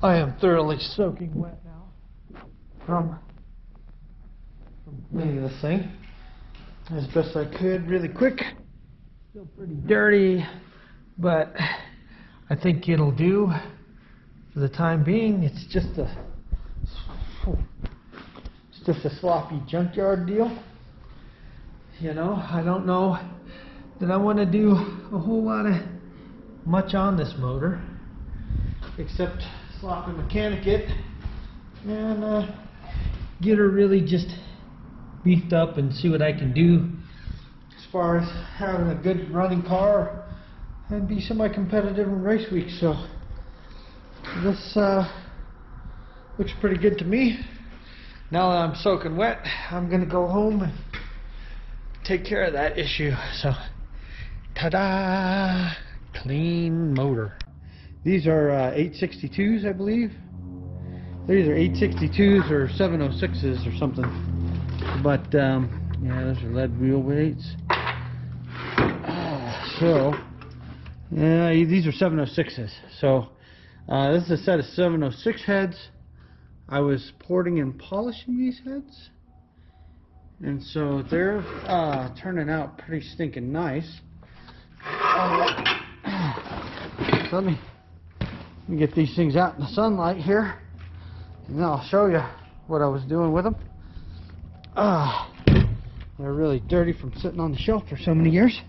I am thoroughly soaking wet now from cleaning this thing as best I could really quick. Still pretty dirty, but I think it'll do for the time being. It's just a sloppy junkyard deal. You know, I don't know that I want to do a whole lot of much on this motor except sloppy mechanic it and get her really just beefed up and see what I can do as far as having a good running car and be semi-competitive in race week. So this looks pretty good to me. Now that I'm soaking wet, I'm gonna go home and take care of that issue. So ta-da! Clean motor. These are 862s, I believe. They're either 862s or 706s or something. But yeah, those are lead wheel weights. So yeah, these are 706s. So this is a set of 706 heads. I was porting and polishing these heads, and so they're turning out pretty stinking nice. So let me get these things out in the sunlight here, and then I'll show you what I was doing with them. They're really dirty from sitting on the shelf for so many years.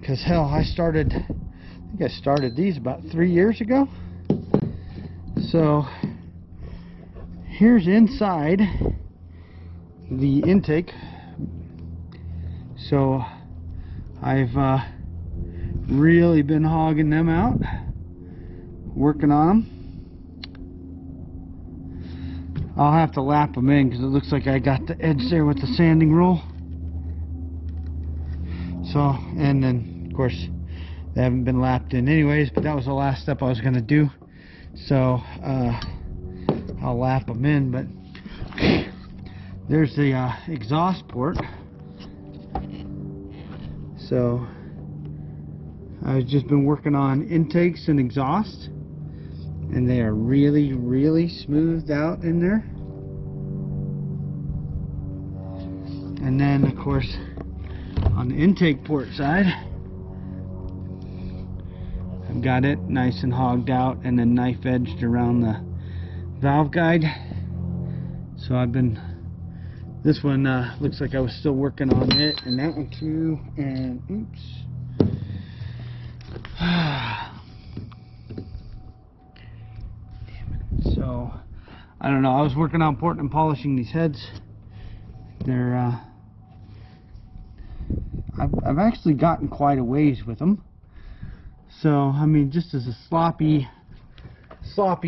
Because hell, I think I started these about 3 years ago. So here's inside the intake. So I've really been hogging them out, working on them. I'll have to lap them in because it looks like I got the edge there with the sanding roll. So, and then of course they haven't been lapped in anyways, but that was the last step I was going to do. So I'll lap them in. But there's the exhaust port. So I've just been working on intakes and exhaust, and they are really, really smoothed out in there. And then of course on the intake port side, I've got it nice and hogged out and then knife edged around the valve guide. So I've been, this one looks like I was still working on it, and that one too, and oops. So I don't know, I was working on porting and polishing these heads. They're I've actually gotten quite a ways with them. So I mean, just as a sloppy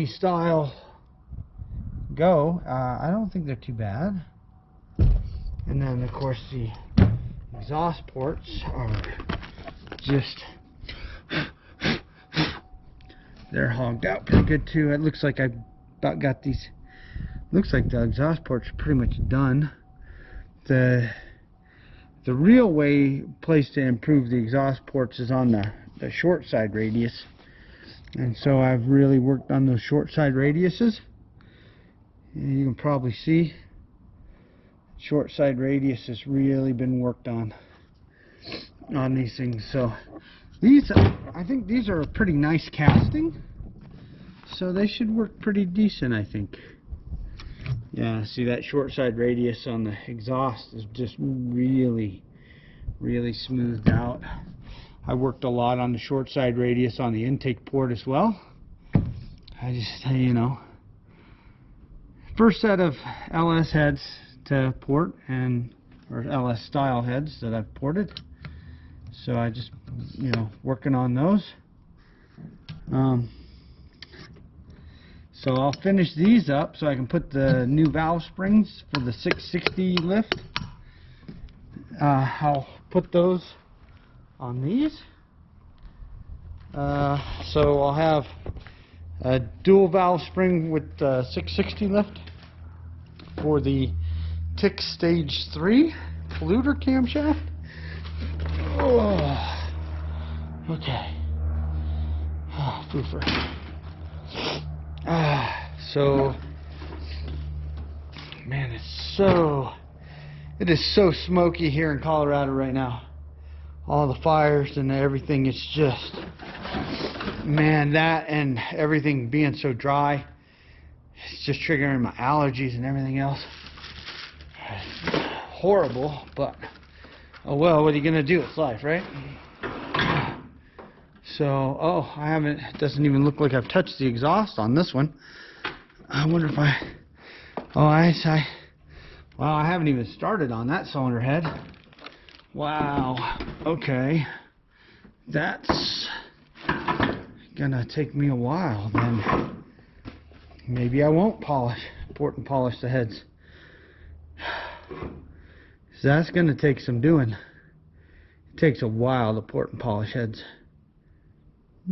style go, I don't think they're too bad. And then of course the exhaust ports are just, they're hogged out pretty good too. It looks like I about got these, looks like the exhaust ports are pretty much done. The real place to improve the exhaust ports is on the short side radius, and so I've really worked on those short side radiuses. And you can probably see short side radius has really been worked on these things. So these, I think these are a pretty nice casting, so they should work pretty decent, I think. Yeah, see that short side radius on the exhaust is just really, really smoothed out. I worked a lot on the short side radius on the intake port as well. I just, you know, first set of LS heads to port, or LS style heads that I've ported. So I just, you know, working on those. So I'll finish these up so I can put the new valve springs for the 660 lift. I'll put those on these. So I'll have a dual valve spring with 660 lift for the TIC Stage 3 polluter camshaft. Oh, okay. Oh, poofer. So, man, it is so smoky here in Colorado right now. All the fires and everything, it's just, man, that and everything being so dry, it's just triggering my allergies and everything else. Horrible, but oh well, what are you gonna do? It's life, right? So, oh, it doesn't even look like I've touched the exhaust on this one. I wonder if well, I haven't even started on that cylinder head. Wow, okay. That's gonna take me a while then. Maybe I won't port and polish the heads. So that's gonna take some doing. It takes a while to port and polish heads. I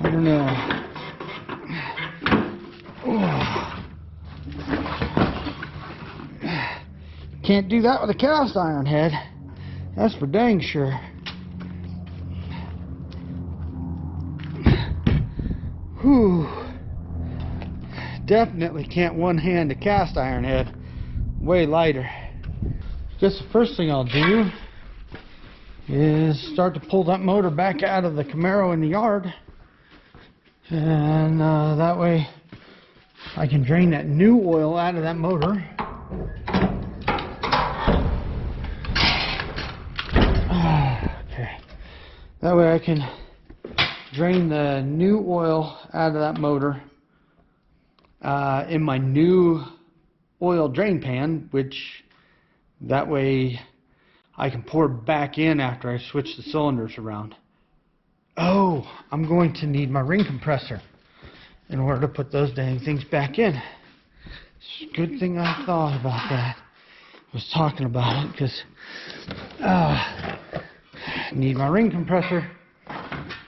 don't know. Can't do that with a cast iron head. That's for dang sure. Whew. Definitely can't one-hand a cast iron head. Way lighter. Guess the first thing I'll do is start to pull that motor back out of the Camaro in the yard, and that way I can drain that new oil out of that motor. Okay, that way I can drain the new oil out of that motor in my new oil drain pan, which that way I can pour back in after I switch the cylinders around. Oh, I'm going to need my ring compressor in order to put those dang things back in. It's a good thing I thought about that. I was talking about it because I need my ring compressor.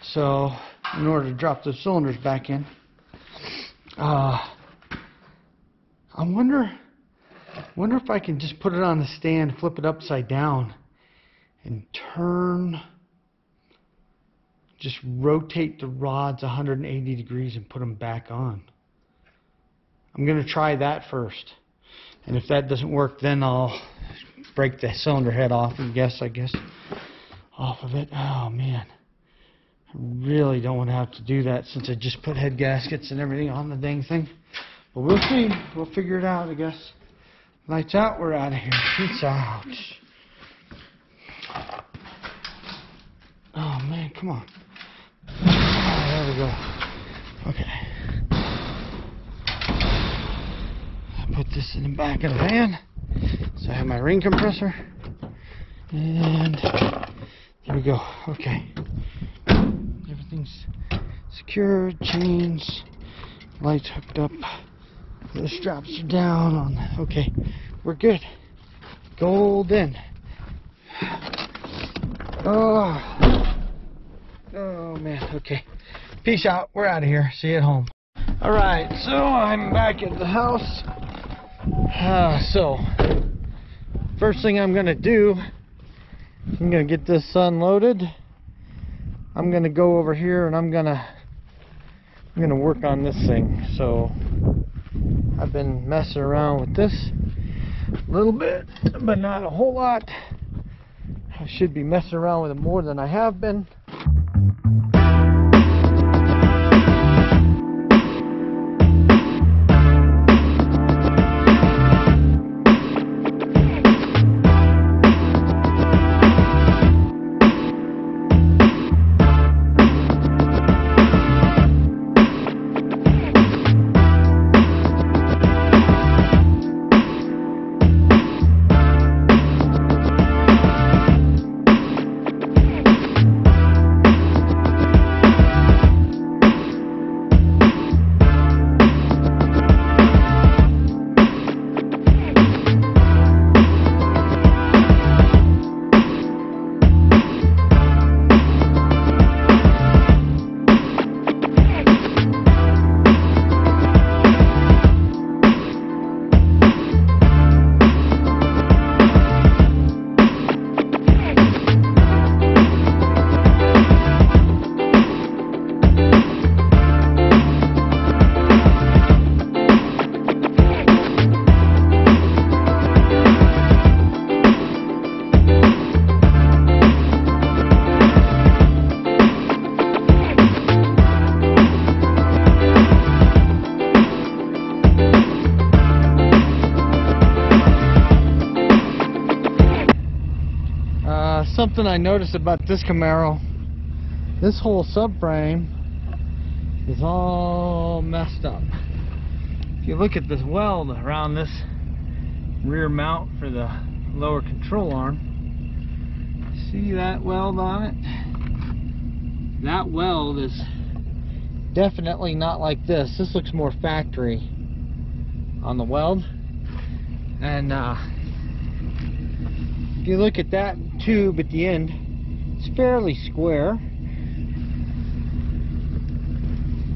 So in order to drop those cylinders back in, I wonder if I can just put it on the stand, flip it upside down, and just rotate the rods 180 degrees and put them back on. I'm going to try that first. And if that doesn't work, then I'll break the cylinder head off and I guess, off of it. Oh, man. I really don't want to have to do that since I just put head gaskets and everything on the dang thing. But we'll see. We'll figure it out, I guess. Lights out, we're out of here. Peace out. Oh, man, come on. Oh, there we go. Okay. I put this in the back of the van. So I have my ring compressor. And there we go. Okay. Everything's secured, chains, lights hooked up. The straps are down on. Okay, we're good. Golden. Oh man. Okay. Peace out. We're out of here. See you at home. All right. So I'm back at the house. So first thing I'm gonna do, I'm gonna get this unloaded. I'm gonna go over here and I'm gonna work on this thing. So I've been messing around with this a little bit, but not a whole lot. I should be messing around with it more than I have been. something I noticed about this Camaro. This whole subframe is all messed up. If you look at this weld around this rear mount for the lower control arm, see that weld on it? That weld is definitely not like this. This looks more factory on the weld. And if you look at that tube at the end, it's fairly square.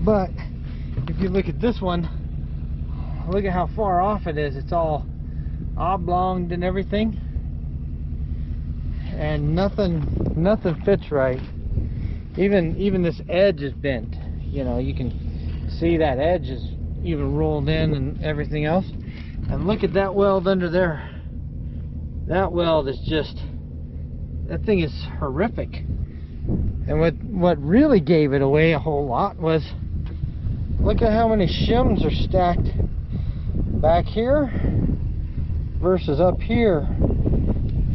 But if you look at this one, look at how far off it is. It's all oblonged and everything, and nothing fits right. Even this edge is bent. You know, you can see that edge is even rolled in and everything else. And look at that weld under there. That weld is just, that thing is horrific. And what really gave it away a whole lot was, look at how many shims are stacked back here versus up here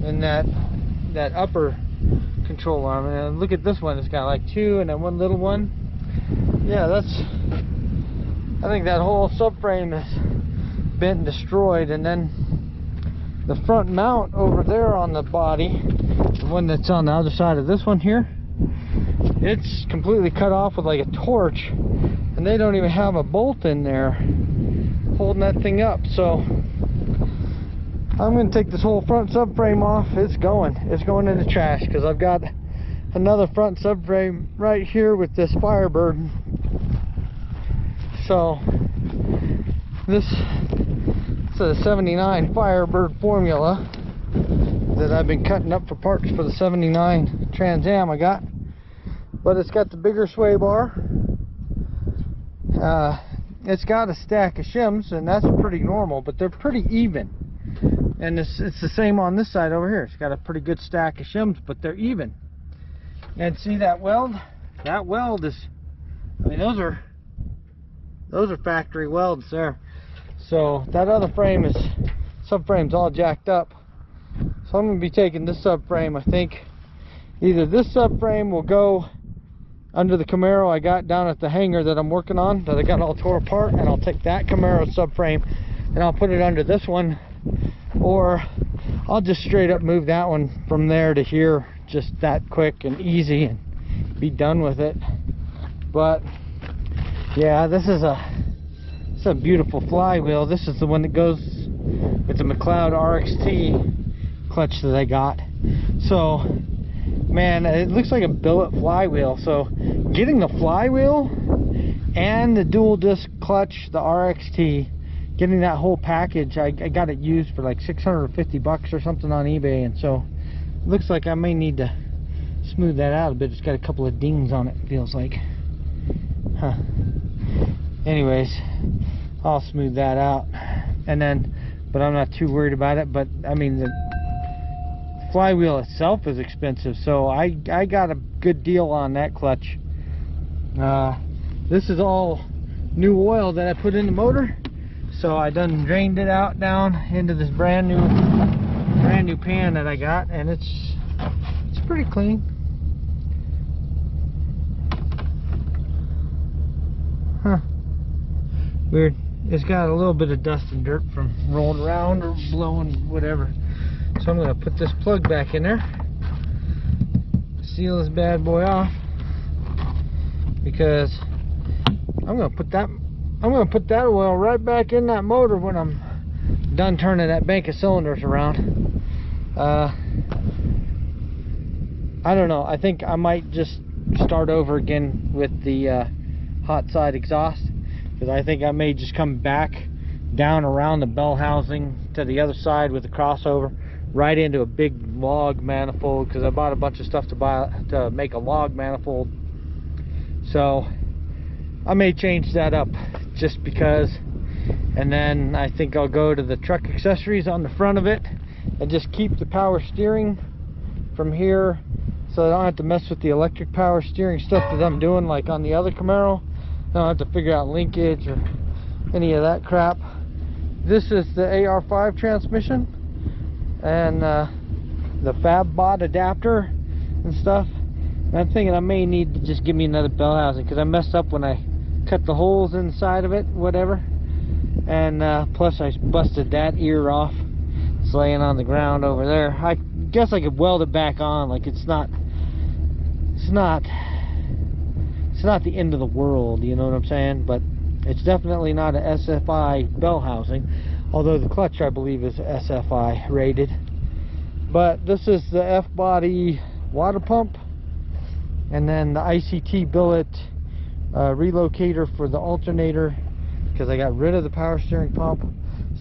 in that upper control arm. And look at this one, it's got like two and then one little one. Yeah, I think that whole subframe is bent and destroyed. And then the front mount over there on the body, the one that's on the other side of this one here, it's completely cut off with like a torch, and they don't even have a bolt in there holding that thing up. So I'm going to take this whole front subframe off. It's going in the trash, because I've got another front subframe right here with this Firebird. So this is a 79 Firebird formula that I've been cutting up for parts for the 79 Trans Am I got. But it's got the bigger sway bar. It's got a stack of shims, and that's pretty normal, but they're pretty even. And it's the same on this side over here. It's got a pretty good stack of shims, but they're even. And see that weld? That weld is, I mean, those are factory welds there. So that other subframe's all jacked up. So I'm going to be taking this subframe. I think either this subframe will go under the Camaro I got down at the hangar that I'm working on, that I got all tore apart, and I'll take that Camaro subframe and I'll put it under this one, or I'll just straight up move that one from there to here, just that quick and easy, and be done with it. But yeah, this is a beautiful flywheel. This is the one that goes with the McLeod RXT clutch that I got. So man, it looks like a billet flywheel. So getting the flywheel and the dual disc clutch, the RXT, getting that whole package, I got it used for like 650 bucks or something on eBay. And so it looks like I may need to smooth that out a bit. It's got a couple of dings on it, feels like. Huh. Anyways, I'll smooth that out, and then, but I'm not too worried about it. But I mean, the flywheel itself is expensive, so I got a good deal on that clutch. This is all new oil that I put in the motor, so I done drained it out down into this brand new pan that I got, and it's pretty clean. Huh. Weird. It's got a little bit of dust and dirt from rolling around or blowing, whatever. So I'm going to put this plug back in there, seal this bad boy off, because I'm going to put that oil right back in that motor when I'm done turning that bank of cylinders around. I don't know. I think I might just start over again with the hot side exhaust, because I think I may just come back down around the bell housing to the other side with the crossover right into a big log manifold, because I bought a bunch of stuff to make a log manifold. So I may change that up just because, and then I think I'll go to the truck accessories on the front of it and just keep the power steering from here, so I don't have to mess with the electric power steering stuff that I'm doing like on the other Camaro. I don't have to figure out linkage or any of that crap. This is the AR5 transmission, and FabBot adapter and stuff. And I'm thinking I may need to just give me another bell housing, because I messed up when I cut the holes inside of it, whatever. And plus I busted that ear off. It's laying on the ground over there. I guess I could weld it back on. Like, it's not the end of the world, you know what I'm saying? But it's definitely not a SFI bell housing, although the clutch, I believe, is SFI rated. But this is the F-body water pump, and then the ICT billet relocator for the alternator, because I got rid of the power steering pump.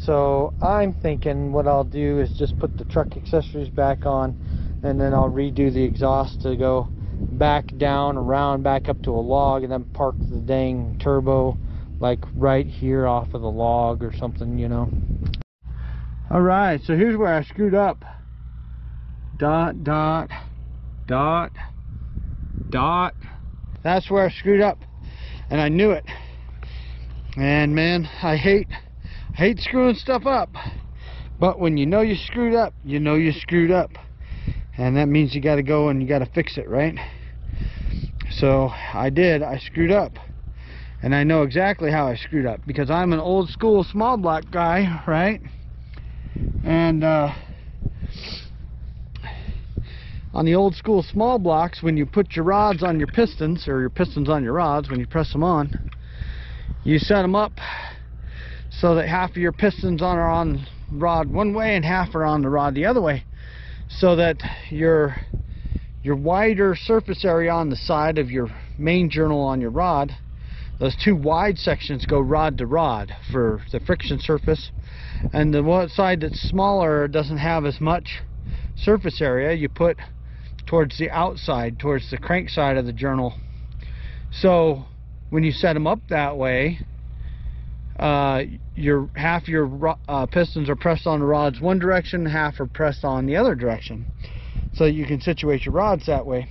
So I'm thinking what I'll do is just put the truck accessories back on, and then I'll redo the exhaust to go back down, around, back up to a log, and then park the dang turbo like right here off of the log or something, you know. Alright, so here's where I screwed up. Dot, dot, dot, dot. That's where I screwed up, and I knew it. And man, I hate screwing stuff up. But when you know you screwed up, you know you screwed up. And that means you got to go and you got to fix it, right? So I did. I screwed up. And I know exactly how I screwed up, because I'm an old school small block guy, right? And on the old school small blocks, when you put your rods on your pistons, or your pistons on your rods, when you press them on, you set them up so that half of your pistons are on rod one way and half are on the rod the other way, so that your wider surface area on the side of your main journal on your rod, those two wide sections go rod to rod for the friction surface, and the one side that's smaller doesn't have as much surface area, you put towards the outside, towards the crank side of the journal. So when you set them up that way, half your pistons are pressed on the rods one direction, half are pressed on the other direction, so you can situate your rods that way.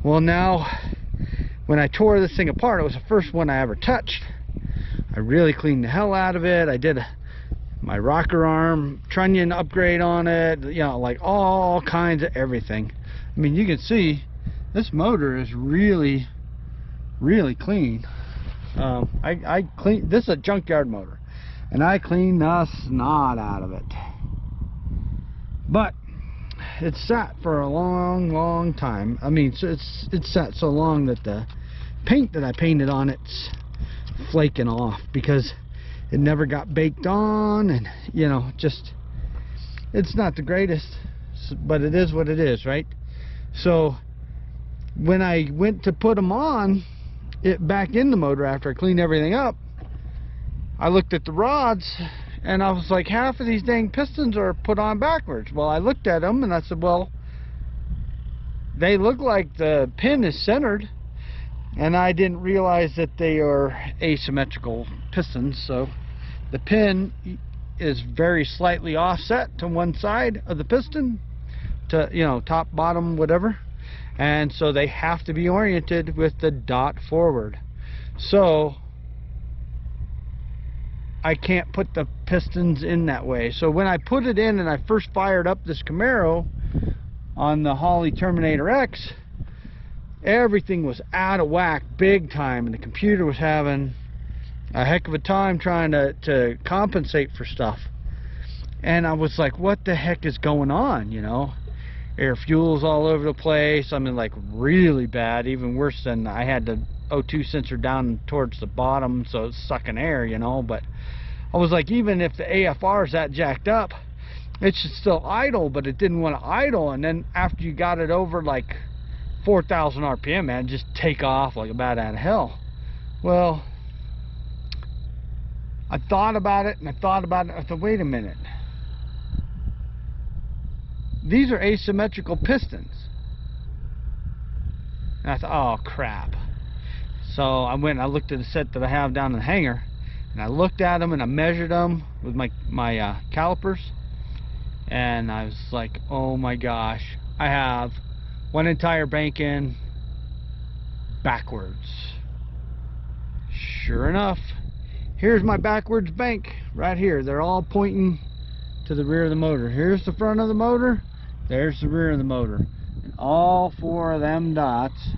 Well, now when I tore this thing apart, it was the first one I ever touched. I really cleaned the hell out of it. I did my rocker arm trunnion upgrade on it, you know, like all kinds of everything. I mean, you can see this motor is really clean. I clean, this is a junkyard motor, and I cleaned the snot out of it. But it's sat for a long time. I mean, it's sat so long that the paint that I painted on it's flaking off, because it never got baked on, and you know, just, it's not the greatest, but it is what it is, right? So when I went to put them on it back in the motor after I cleaned everything up, I looked at the rods and I was like, half of these dang pistons are put on backwards. Well, I looked at them and I said, well, they look like the pin is centered, and I didn't realize that they are asymmetrical pistons. So the pin is very slightly offset to one side of the piston, to, you know, top, bottom, whatever, and so they have to be oriented with the dot forward. So I can't put the pistons in that way. So when I put it in and I first fired up this Camaro on the Holley Terminator X, everything was out of whack big time, and the computer was having a heck of a time trying to compensate for stuff. And I was like, what the heck is going on, you know? Air fuels all over the place. I mean, like, really bad, even worse than, I had the O2 sensor down towards the bottom, so it's sucking air, you know. But I was like, even if the AFR is that jacked up, it should still idle, but it didn't want to idle. And then after you got it over like 4,000 RPM, man, just take off like a bat out of hell. Well, I thought about it, and I thought about it. I thought, wait a minute. These are asymmetrical pistons. And I thought, oh crap. So I went and I looked at the set that I have down in the hangar, and I looked at them and I measured them with my calipers, and I was like, oh my gosh, I have one entire bank in backwards. Sure enough, here's my backwards bank right here. They're all pointing to the rear of the motor. Here's the front of the motor, There's the rear of the motor. And all 4 of them dots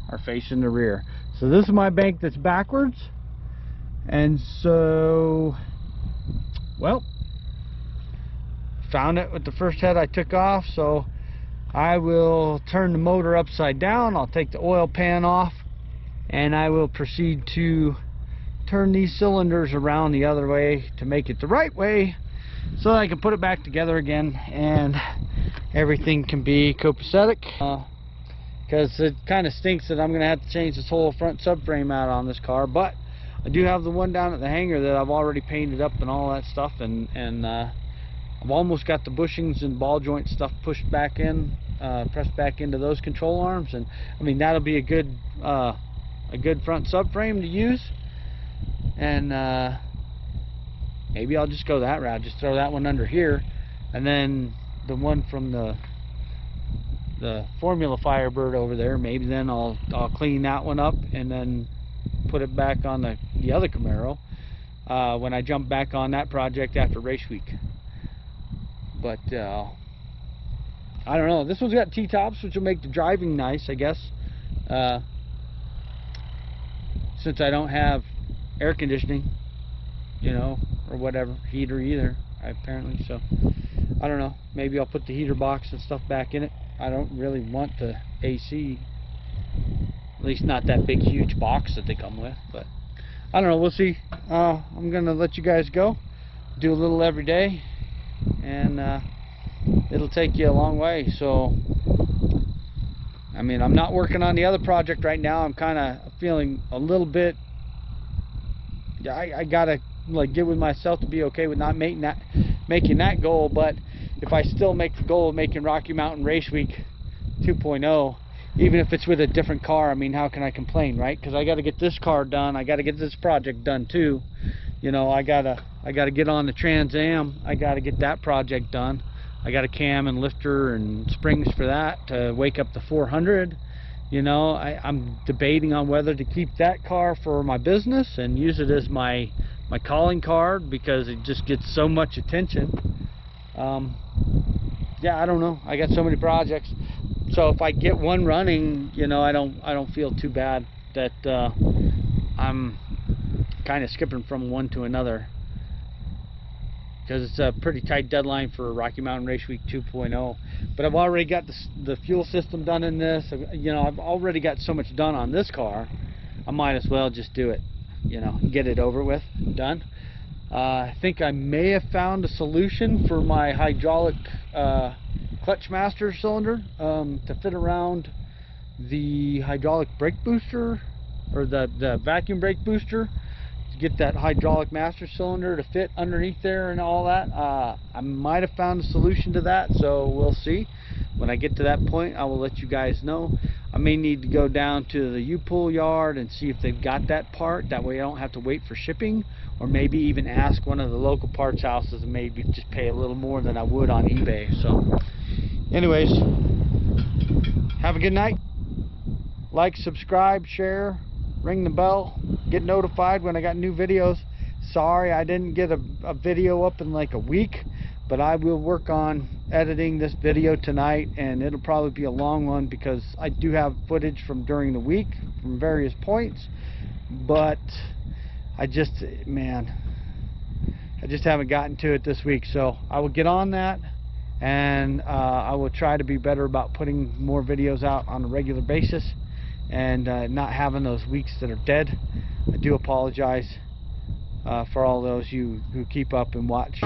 are facing the rear. So this is my bank that's backwards. And so, well, found it with the first head I took off, so I will turn the motor upside down. I'll take the oil pan off, and I will proceed to turn these cylinders around the other way to make it the right way, so that I can put it back together again and everything can be copacetic. Because it kind of stinks that I'm going to have to change this whole front subframe out on this car, but I do have the one down at the hangar that I've already painted up and all that stuff, and I've almost got the bushings and ball joint stuff pushed back in, pressed back into those control arms, and I mean that'll be a good front subframe to use. And maybe I'll just go that route, just throw that one under here, and then the one from the Formula Firebird over there, maybe then I'll clean that one up and then put it back on the other Camaro when I jump back on that project after race week. But I don't know, this one's got T-tops, which will make the driving nice, I guess, since I don't have air conditioning, you know, or whatever, heater either, apparently. So I don't know, maybe I'll put the heater box and stuff back in it. I don't really want the AC, at least not that big huge box that they come with, but I don't know, we'll see. I'm gonna let you guys go, do a little every day, and it'll take you a long way. So I mean, I'm not working on the other project right now. I'm kind of feeling a little bit, I gotta like get with myself to be okay with not making that goal. But if I still make the goal of making Rocky Mountain Race Week 2.0, even if it's with a different car, I mean, how can I complain, right? Because I got to get this car done, I got to get this project done too. You know, I gotta get on the Trans Am. I gotta get that project done. I got a cam and lifter and springs for that to wake up the 400. You know, I'm debating on whether to keep that car for my business and use it as my calling card, because it just gets so much attention. Yeah, I don't know. I got so many projects. So if I get one running, you know, I don't feel too bad that I'm kind of skipping from one to another, because it's a pretty tight deadline for Rocky Mountain Race Week 2.0. But I've already got the fuel system done in this. You know, I've already got so much done on this car, I might as well just do it, you know, get it over with, done. I think I may have found a solution for my hydraulic clutch master cylinder to fit around the hydraulic brake booster, or the vacuum brake booster, to get that hydraulic master cylinder to fit underneath there and all that. I might have found a solution to that, so we'll see. When I get to that point, I will let you guys know. I may need to go down to the U-Pull yard and see if they've got that part. That way I don't have to wait for shipping, or maybe even ask one of the local parts houses and maybe just pay a little more than I would on eBay. So anyways, have a good night. Like, subscribe, share, ring the bell, get notified when I got new videos. Sorry I didn't get a video up in like a week, but I will work on editing this video tonight, and it'll probably be a long one because I do have footage from during the week from various points, but I just haven't gotten to it this week. So I will get on that, and I will try to be better about putting more videos out on a regular basis, and not having those weeks that are dead. I do apologize for all those you who keep up and watch.